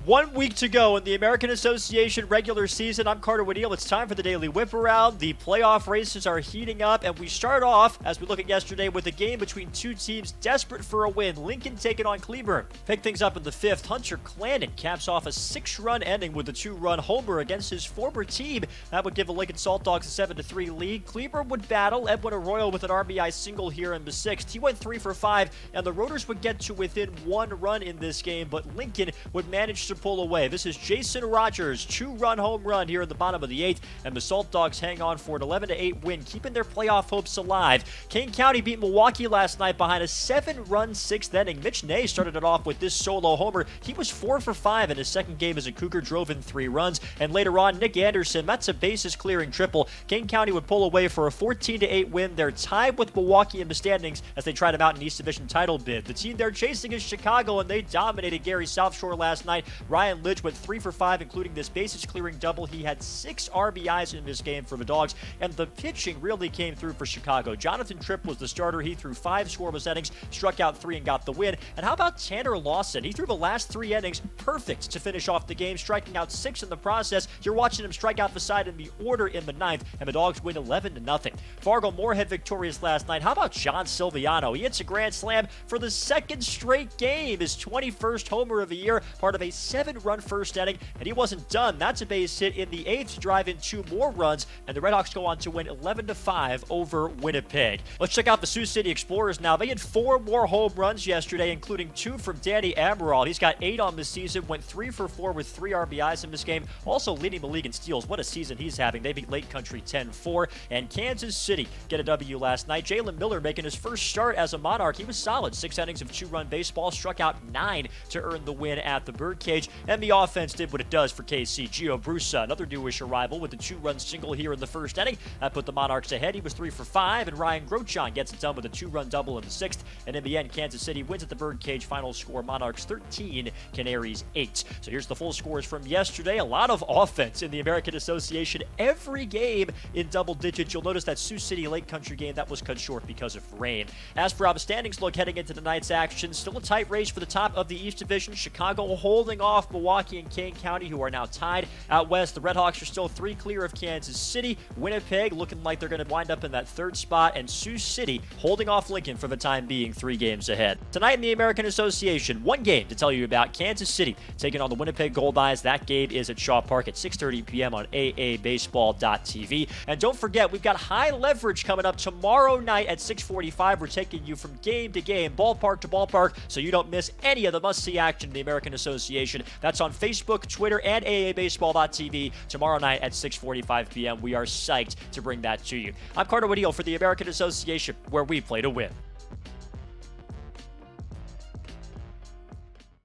1 week to go in the American Association regular season. I'm Carter Woodiel. It's time for the daily Whiparound. The playoff races are heating up, and we start off, as we look at yesterday, with a game between two teams desperate for a win. Lincoln taking on Cleburne. Pick things up in the fifth. Hunter Clandon caps off a 6-run ending with a 2-run homer against his former team. That would give the Lincoln Salt Dogs a 7-3 lead. Cleburne would battle Edwin Arroyo with an RBI single here in the sixth. He went 3 for 5, and the Rotors would get to within 1 run in this game, but Lincoln would manage to pull away. This is Jason Rogers' 2-run home run here in the bottom of the 8th, and the Salt Dogs hang on for an 11-8 win, keeping their playoff hopes alive. Kane County beat Milwaukee last night behind a 7-run 6th inning. Mitch Ney started it off with this solo homer. He was 4 for 5 in his second game as a Cougar, drove in 3 runs, and later on, Nick Anderson, that's a bases-clearing triple. Kane County would pull away for a 14-8 win. They're tied with Milwaukee in the standings as they try to mount an East Division title bid. The team they're chasing is Chicago, and they dominated Gary South Shore last night. Ryan Lidge went 3 for 5, including this bases-clearing double. He had 6 RBIs in this game for the Dogs, and the pitching really came through for Chicago. Jonathan Tripp was the starter. He threw 5 scoreless innings, struck out 3, and got the win. And how about Tanner Lawson? He threw the last 3 innings perfect to finish off the game, striking out 6 in the process. You're watching him strike out the side in the order in the 9th, and the Dogs win 11-0. Fargo-Moorhead victorious last night. How about John Silviano? He hits a grand slam for the 2nd straight game, his 21st homer of the year, part of a 7-run first inning, and he wasn't done. That's a base hit in the 8th to drive in 2 more runs, and the RedHawks go on to win 11-5 over Winnipeg. Let's check out the Sioux City Explorers now. They had 4 more home runs yesterday, including 2 from Danny Amaral. He's got 8 on the season, went 3 for 4 with 3 RBIs in this game, also leading the league in steals. What a season he's having. They beat Lake Country 10-4, and Kansas City get a W last night. Jalen Miller making his first start as a Monarch. He was solid. 6 innings of 2-run baseball, struck out 9 to earn the win at the Birdcage, and the offense did what it does for KC. Gio Brusa, another newish arrival, with a 2-run single here in the first inning. That put the Monarchs ahead. He was 3 for 5, and Ryan Grochon gets it done with a 2-run double in the 6th, and in the end, Kansas City wins at the Birdcage. Final score, Monarchs 13, Canaries 8. So here's the full scores from yesterday. A lot of offense in the American Association. Every game in double digits. You'll notice that Sioux City Lake Country game that was cut short because of rain. As for how the standings look heading into tonight's action, still a tight race for the top of the East Division. Chicago holding off Milwaukee and Kane County, who are now tied. Out west, the RedHawks are still 3 clear of Kansas City. Winnipeg looking like they're going to wind up in that 3rd spot, and Sioux City holding off Lincoln for the time being, 3 games ahead. Tonight in the American Association, 1 game to tell you about. Kansas City taking on the Winnipeg Goldeyes. That game is at Shaw Park at 6:30 p.m. on AABaseball.tv. And don't forget, we've got High Leverage coming up tomorrow night at 6:45. We're taking you from game to game, ballpark to ballpark, so you don't miss any of the must-see action in the American Association. That's on Facebook, Twitter, and AABaseball.tv tomorrow night at 6:45 p.m. We are psyched to bring that to you. I'm Carter Woodiel for the American Association, where we play to win.